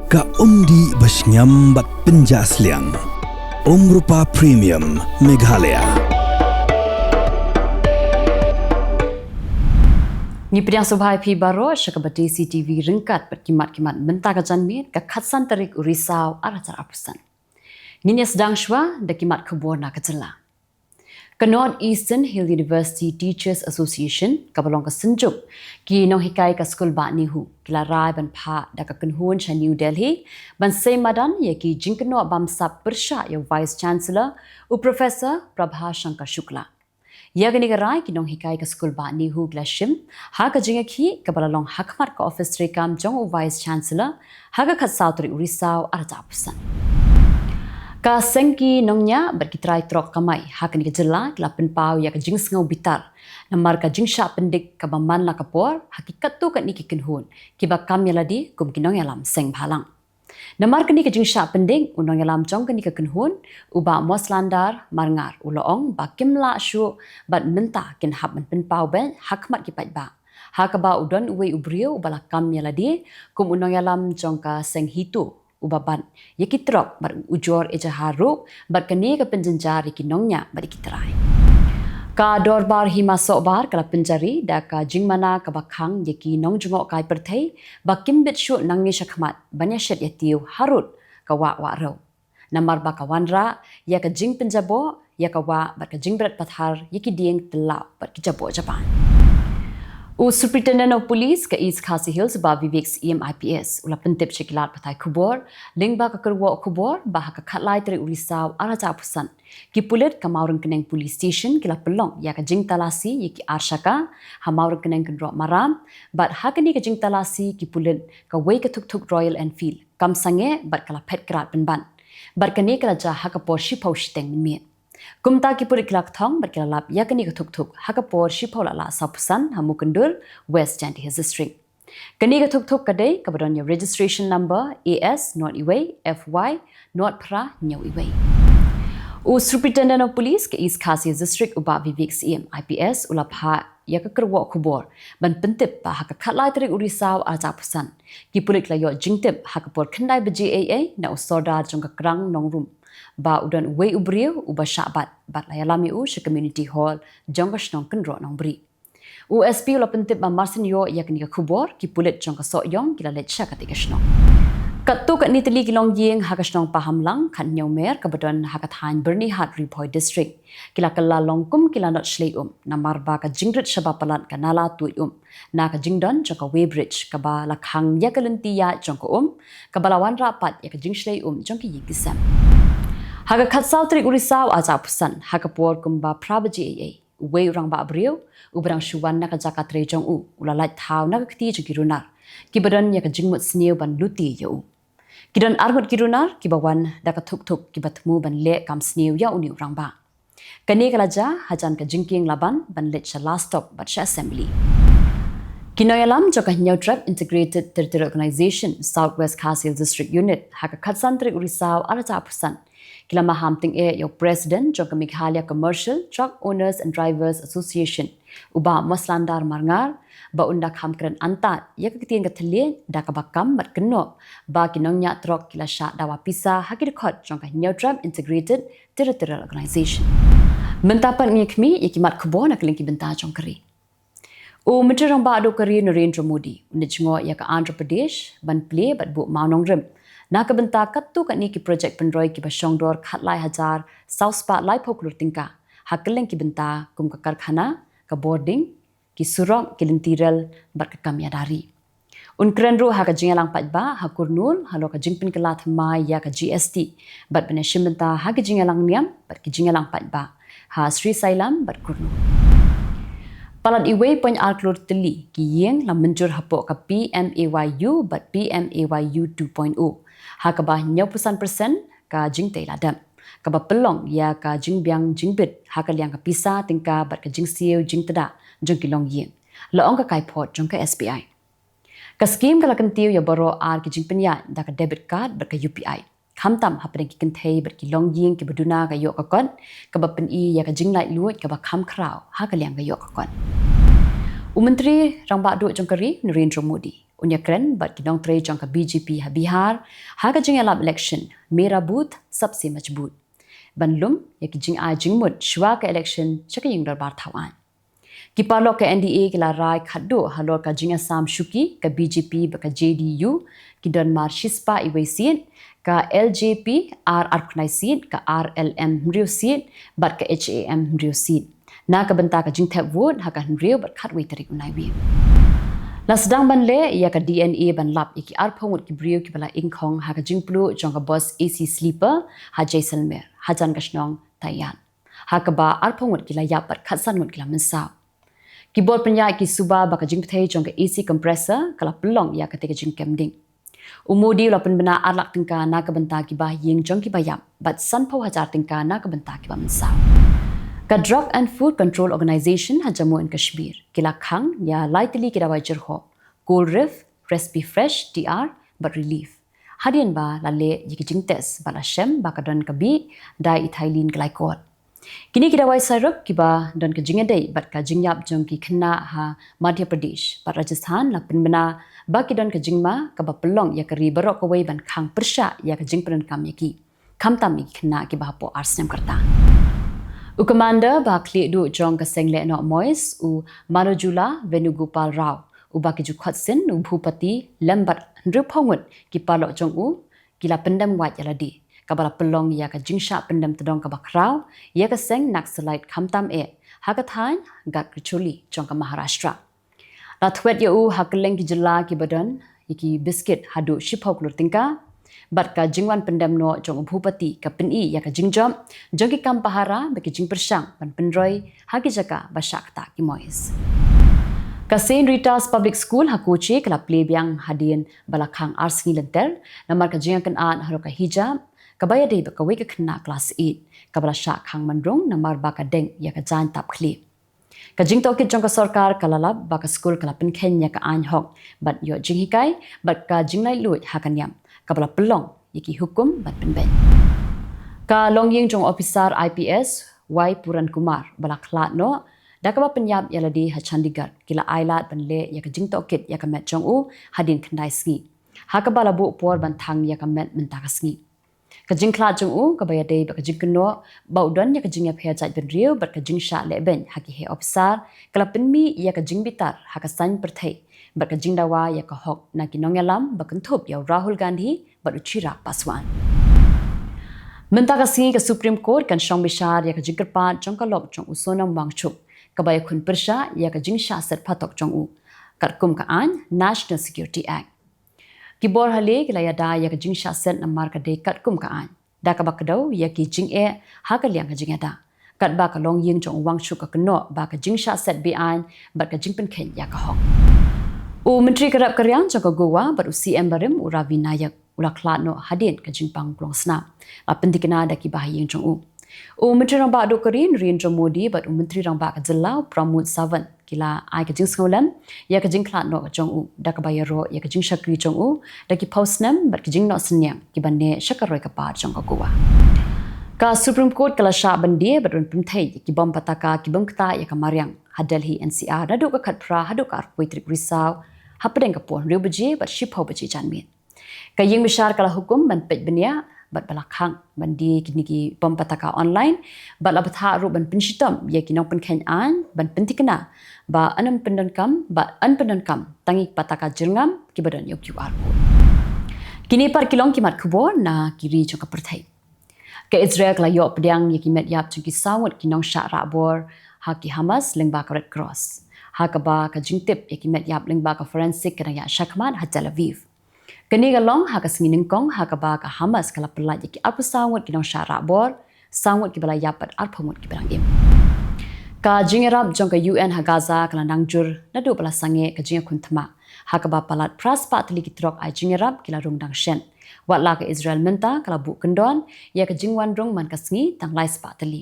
Ka umdi basnyam bat penjasliang. Rupa Premium Meghalaya. Ni pedang subhai pi baro syakabati CTV ringkat berkimat-kimat mentaka janmir ke khatsan Tarik Risaw aratar apusan. Ni sedang shwa da kimat Khubor na ke Jylla. Ke North Eastern Hill University Teachers Association kabalong ke senjuk ki nong hikai ke skul ba nihu kila rai ban pha da ka kenhun cha New Delhi ban semadan ye ki jingkeno bamsap bersha ya Vice Chancellor u Professor Prabha Shankar Shukla. Ya gani rai ki nong hikai ke skul ba nihu glashim ha ka jinga ki kabalong hakmat ka office rekam jong u Vice Chancellor ha ka khatsatri Risaw arata apusan. Ka sengki nongnya berkitrai trok kamai hakani ke Jylla kila penpau ya ke jing sengau bitar namar ka jing sya pendik ka baman la kapor hakikat tu kat ni ki kenhun ki ba kam ya ladi kum kinong ya lam seng bhalang namar ka ni ke jing sya pendik unong ya lam jong ka ni ke kenhun uba moslandar marngar uloong ba kimla syu bat menta kin hab man penpau ben hakmat ki pat ba hakaba udon uwe ubrio bala kam ya ladi kum unong ya lam jong ka seng hitu ubaban yakitrok bar ujor ejaharu bar kani ke penjenjari kinongnya bar kitrai ka dorbar hima sobar kala penjari da ka jingmana ka bakhang yaki nong jungok kai Pyrthei bakim bit shu nangni shakhmat banya shet yatiu harut ka wa ro namar ba ka wanra ya ka jing penjabo ya ka wa bar ka jing berat pathar yaki dieng tela bar kijabo japan U Superintendent of Police ke East Khasi Hills ba Vivek's EMIPS ula pentip syikilat Pyrthei Khubor lingba ka kerwa Khubor bah ka khatlai Tarik Risaw araja apusan ki pulit ka maurang keneng police station kila pelong ya ka jing talasi yaki arshaka ha maurang keneng kendro maram bat hakani ka jing talasi ki pulit ka wei ka tuk Royal Enfield kam sange bat kala pet krat penban bat kani kala ja ha ka por shipau shiteng mi Kumta ki purik lak thong berkilalap yakani ke tuk hakapor shipola la sapusan hamu kendur West Janti District. Kani ke tuk kadai kabadonnya registration number AS not iway FY not pra nyaw iway. U Superintendent of Police ke East Khasi District uba Vivek's IPS ulapha yakakerwa Khubor ban pentip ba haka khatlai Tarik Risaw ajapusan ki purik layo jingtip hakapor khandai BGAA na usodar jong krang nongrum ba udan wei ubrio uba syabat bat layalami u she community hall jongga shnong kendro nong bri USP ula pentip ba marsin yo yakni Khubor ki pulit jongga soyong kila let sha katika shnong katu kat ni teli kilong yeng haka shnong paham lang khan nyomer kabadon haka thain Bernie Hart Ripoy district kila kala longkum kila not shlei namar ba ka jingrit shaba palat kanala tui na ka jingdon jongka Weybridge kaba lakhang yakalenti ya jongka kabalawan rapat ya ka jingshlei jongki yikisam Haga khatsaw Tarik Risaw ajapusan hakapor kumba prabaji AA uwe urang ba abriu ubrang shuwan na kajaka trejong ulalait thaw na kakti jugirunar kibadan ya kajingmut sniu ban luti ya kidan armut kirunar kibawan da ka thuk kibatmu ban le kam sniu ya uni urang ba kani kalaja hajan ka jingking laban ban let sha last stop bat sha assembly Kinoyalam joka Trap Integrated Territorial Organization Southwest Khasi District Unit haka khatsan Tarik Risaw arata apusan Kila mahamting yung President Joka Meghalaya Commercial Truck Owners and Drivers Association uba moslandar marngar ba undak hamkran antat ya kakitian katali da kabakam mat keno ba kinongnya trok kila sya dawa pisa hakidikot Joka Trap Integrated Territorial Organization Mentapan ngikmi yakimat Khubor na kelingki benta jongkari U Menteri Rang Ba Adokari Narendra Modi unijngo ya ka Andhra Pradesh ban play bat bu maunong rim na kabenta katu kat ni ki projek pendroi ki basyongdor khatlai hajar South Spa lai phoklur tingka hakeleng ki benta kum ka karkhana ka boarding ki surok ki lentiral bat ka kamyadari unkrenru ha ka jingalang patba ha kurnul halo ka jingpin kala thmai ya ka GST bat bene shimbenta ha ki jingalang niam bat ki jingalang patba ha Sri Sailam bat kurnul Palat iwe poin alklur teli ki yeng la menjur hapo ka PMAYU bat PMAYU 2.0 hakaba 90% ka jingtei ladam kaba pelong ya ka jingbyang jingbit hakal yang ka pisa tingka bat ka jingsiu jingtada jong kilong yeng laong ka kai pot jong ka SBI ka scheme kala kentiu ya boro ar ki jingpenya da ka debit card bat ka UPI khamtam hapeng ki kenthei bat ki long yeng ki beduna ka yok ka kon ka ba pen I ya ka jinglai luit ka ba kham kraw hakal yang ka yok ka kon Menteri Rang Ba Duk Jongkari Narendra Modi Unya kren bat kinong tre jong ka BJP ha Bihar ha ka jing alap election mera booth sabse majbut. Banlum ya ki jing a jing mut shwa ka election chaka ying darbar thawan. Kipalok ka NDA kila rai khaddo halor ka jinga sam shuki ka BJP ba ka JDU ki don mar shispa iwe sin ka LJP RR sin ka RLM mriu sin bat ka HAM mriu sin na ka benta ka jing thep vote ha ka mriu bat khatwe tarik unai wi la sedang ban le ya ka DNA ban lap iki arphongut ki brio ki bala ingkhong ha ka jingplu jong ka boss AC sleeper ha Jaisalmer ha jan ka snong tayan ha ka ba arphongut ki la ya pat khatsan ngut ki la mensa Khubor penyai ki suba baka jing Pyrthei jong ka AC compressor kala pelong ya ketika jing kemding. Umudi la penbena arlak tingka na ka benta ki bah ying jong ki bayap bat san pau hajar tingka na ka benta ki ba mensaw. Ka Drug and Food Control Organization ha Jammu and Kashmir kila khang ya lightly kida wajer ho. Cool Reef, Recipe Fresh, TR, but relief. Hadian ba la le yiki jing test ba la shem ba ka don ka bi diethylene glycol. Kini kita wai sarap kiba dan ke jinga dei bat ka jingyap jong ki khna ha Madhya Pradesh bat Rajasthan la penbena ba ki dan ke jingma ka ba pelong ya kari barok ka wai ban khang persha ya ka jing pren kam yaki kham tam ki khna ki ba po arsnem karta u commander ba kle du jong ka sengle no mois u Jylla Venugopal Rao u ba ki ju khatsin u bhupati lambat nruphongut ki palok jong u kila pendam wat yaladi kabala pelong ya ka jingsha pendam tedong ka bakrau ya ka seng Naxalite khamtam ha ka than gat krichuli jong ka Maharashtra la thwet ya u ha Kylleng ki Jylla ki badan iki biscuit hadu shiphok lur tingka bat ka jingwan pendam no jong bhupati ka peni ya ka jingjom jong ki kam pahara ba ki jing persang ban penroi ha ki jaka ba shakta ki mois ka St. Rita's Public School ha Kochi kala plebyang hadin balakhang arsngi lenter namar ka jinga kan an haro ka hijab kabaya dei ba ka wei ka khna class 8 kabala sha khang manrong namar ba ka deng ya ka jan tap khli ka jing to ki jong ka sarkar kalalab ba ka school kala pen khen ya ka an hok bat yo jing hikai bat ka jinglai lut ha kan yam kabala pelong yiki hukum bat pen ben ka longying jong officer IPS Y Puran Kumar bala khlat no da ka ba penyap yaladi ha Chandigarh kila ailat ban le ya ka jing to kit ya ka met jong u hadin khnai sngi ha ka bala bu por ban thang ya ka met menta ka sngi ka jing khla jong u ka baya dei ba ka jing kno ba udon ya ka jing ya phe chai ben riu bat ka jing sha le ben ha ki he officer kala pen mi ya ka jing bitar ha ka san Pyrthei bat ka jing dawa ya ka hok na ki nongelam ba kan thop ya Rahul Gandhi bat uchira Paswan menta ka singi ka Supreme Court kan shong bishar ya ka jing kerpa jong ka lok jong u sonam wangchup ka baya khun persha ya ka jing sha set phatok jong u katkum ka an National Security Act Khubor hale kila ya da ya ka jing sha sen namar ka de kat kum ka an da ka bakdo ya ki jing ha ka liang ka jing da kat ba ka long ying jong wang chu ka kno ba ka jing sha set bi an ba ka jing pen khen ya ka hok u menteri karap karyang jong ka gowa ba u CM barim u Ravi Nayak ula khlat no hadin ka jing pang plong sna la pentikna da ki ba ying jong u menteri rang ba do karin Narendra Modi ba u menteri rang ba ka Jylla Pramod Sawant kila ai ka jing skolam ya ka jing khlat no jong u da ka bayaro ya ka jing shakri jong u da ki postnam bat ki jing no snyang ki banne shakaroi ka pa jong ka gowa ka Supreme Court kala sha bandi bat un Pyrthei ki bom pataka ki bom kta ya ka Maryang ha Delhi NCR da do ka khat pra ha do ka poitrik Risaw ha pedeng ka pon riu beji bat shipho beji janmin ka ying bishar kala hukum ban pej benia bat balakhang bandi kini ki bom pataka online bat labatha ru ban pinshitam ya ki nong pen khen an ban pentikna ba anam pendan kam ba an pendan kam tangi pataka jilngam ki badan yo QR code kini par kilong ki mat Khubor na kiri jong ka Pyrthei ka Israel kala yo pediang ya ki met yap jong ki sawat ki nong sha ra bor ha ki Hamas lengba ka Red Cross ha ka ba ka jingtip ya ki met yap lengba ka forensic ka ya Shakman ha Tel Aviv kani ga long ha ka singin kong ha ka ba ka Hamas kala pelaj ki apa sawat ki nong sha ra bor sawat ki bala yapat arphomut ki barang im ka jingerap jong ka UN ha Gaza kala nangjur na do bala sange ka jinga kunthma ha ka ba palat pras patli ki trok ai jingerap kila rung dang shen wat la ka Israel menta kala bu kendon ya ka jingwan rung man ka sngi tang lai patli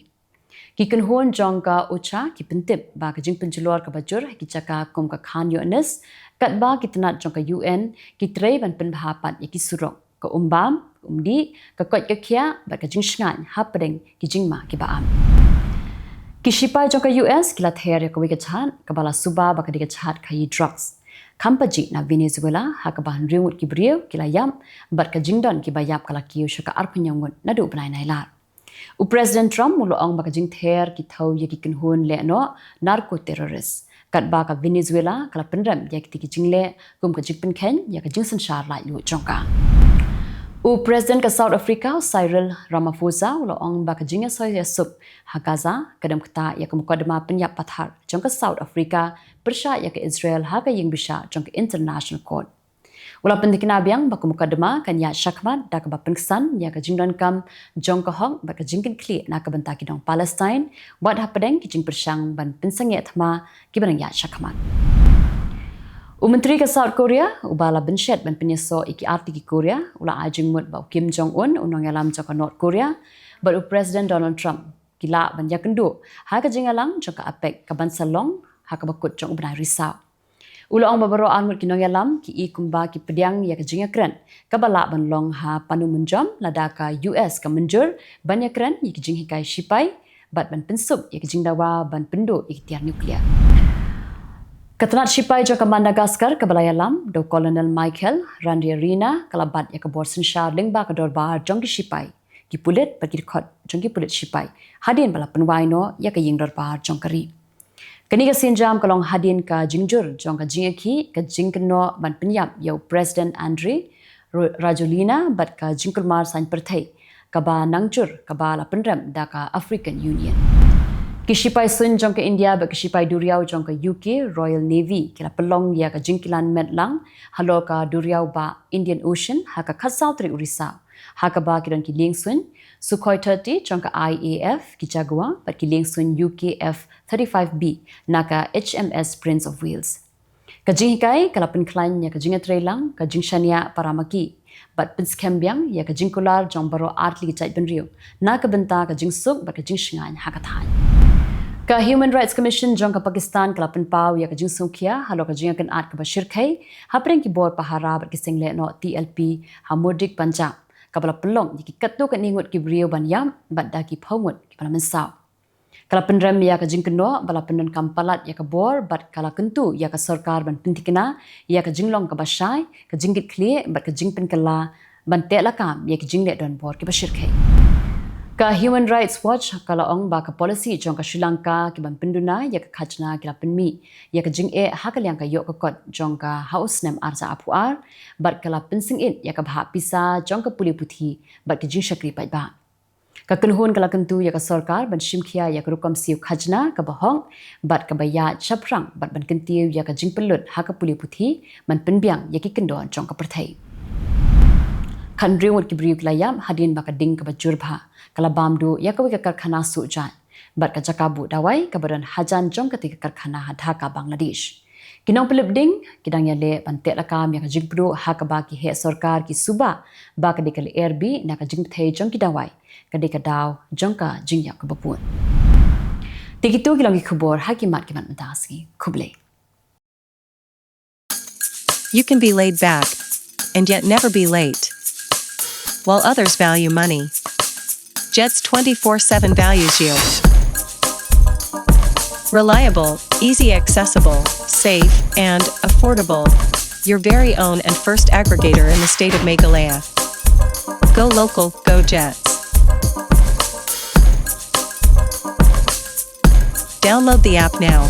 ki kan hon jong ka ucha ki pentip ba ka jing penjulor ka bajur ki chaka kom ka khan yones kat ba ki tanat jong ka UN ki trei ban pen bahapat ya ki surok ka umbam umdi ka kot ka khia ba ka jing shngan ha pedeng ki jingma ki baam ki shipai jong ka US ki la ther ka wi ka chan ka bala suba ba ka diga chat khai drugs Kampaji na Venezuela hakabahan ringut ki brio kilayam bat ka jingdon ki bayap kalakiu syaka arpenyangut nadu benai nailar. President Trump muloong baka jing ther ki thau ye ki kinhun le no narco terrorist. Kat ba ka Venezuela kala penram ye ki jingle kum ka jing pen ya ka jing sanshar lai lu jongka. President ka South Africa Cyril Ramaphosa muloong baka jing soy sup hagaza kadam kata ya ka mukadama penyap pathar jongka South Africa persya ya ka Israel haga ying bisa jongka International Court. Wala pendikina biang baku mukadama kan ya syakmat da ka bapengsan ya ka jingdon kam jong ka hong ba ka jingkin kli na ka bentaki dong Palestine wat hapadeng ki jing persyang ban pensang ya thma ki barang ya syakmat. Menteri ke South Korea ubala benshet ban penyeso iki arti ki Korea ula ajing mut ba Kim Jong Un unong yalam jong ka North Korea ba President Donald Trump kila ban ya kendu ha ka jingalang jong ka apek ka ban salong ha ka bakut jong ubnai Risaw. Ulang babaro anmut kinong yalam ki i kumba ki pediang ya ka jinga kren ka bala ban long ha panu menjom lada ka US ka menjur ban ya kren ki jing hikai shipai bat ban pensup ya ka jing dawa ban pendu ikhtiar nuklear. Ketenat shipai jo ka Madagascar ka balaya lam do Colonel Michael Randirina kalabat ya ka borsen shar lingba ka dorbar jong ki shipai ki pulit bagi khot jong ki pulit shipai hadin bala penwai no ya ka ying dorbar jong kari. Kani ka sinjam kalong hadin ka jingjur jong ka jingeki ka jingkno ban penyap yau President Andre Rajolina bat ka jingkulmar san Pyrthei ka ba nangjur ka ba la penram da ka African Union. Kishipai sun jong ka India ba kishipai duriau jong ka UK Royal Navy kila pelong ya ka jingkilan medlang halo ka duriau ba Indian Ocean ha ka khasau tri Risaw ha ka ba kidan ki ling sun Sukhoi 30 jong ka IAF ki Jaguar ba ki ling sun UK F-35B na ka HMS Prince of Wales. Ka jinghikai kala penklan ya ka jingatrelang ka jingshania paramaki bat penskembiang ya ka jingkular jong baro artli ki chait benriu na ka benta ka jingsuk ba ka jingshingan ha ka than. Ka Human Rights Commission jong ka Pakistan kala penpau ya ka jingsungkia halo ka jingakan art ka bashirkai hapreng ki bor pahara bat ki single no TLP hamudik panjang kabala pelong ki katno ka ningut ki brio ban yam bat da ki phawut ki bala mensaw. Kala penram ya ka jingkno bala penon kampalat ya ka bor bat kala kentu ya ka sarkar ban pentikna ya ka jinglong ka basai ka jingkit kli bat ka jingpen kala ban te lakam ya ki jingle don bor ki bashirkai. Ka Human Rights Watch kala ong ba ka policy jong ka Sri Lanka ki ban penduna ya ka khajna kila penmi ya ka jing e ha ka liang ka yok ka kot jong ka house nem arza apuar bat kala pensing in ya ka bha pisa jong ka puli puthi bat ki jing shakri pai ba ka kenhun kala kentu ya ka sarkar ban shimkhia ya ka rukam siu khajna ka bahong bat ka baya chaprang bat ban kentiu ya ka jing pelut ha ka puli puthi man penbiang ya ki kendon jong ka Pyrthei. Kan riwut ki briuk layam hadin baka ding ka bajurba kala bamdu ya ka wika karkhana sujan bat ka jakabu dawai ka badan hajan jong ka tika karkhana Dhaka Bangladesh. Kinong pelip ding kidang ya le ban te lakam ya ka jigbru ha ka ba ki he sarkar ki suba ba ka dikal airb na ka jing thei jong ki dawai ka dika daw jong ka jing ya ka bapun. Tikitu kilong ki khubor hakimat ki man mendasi khuble. You can be laid back and yet never be late. While others value money, Jet's 24/7 values you. Reliable, easy accessible, safe, and affordable. Your very own and first aggregator in the state of Meghalaya. Go local, go Jets. Download the app now.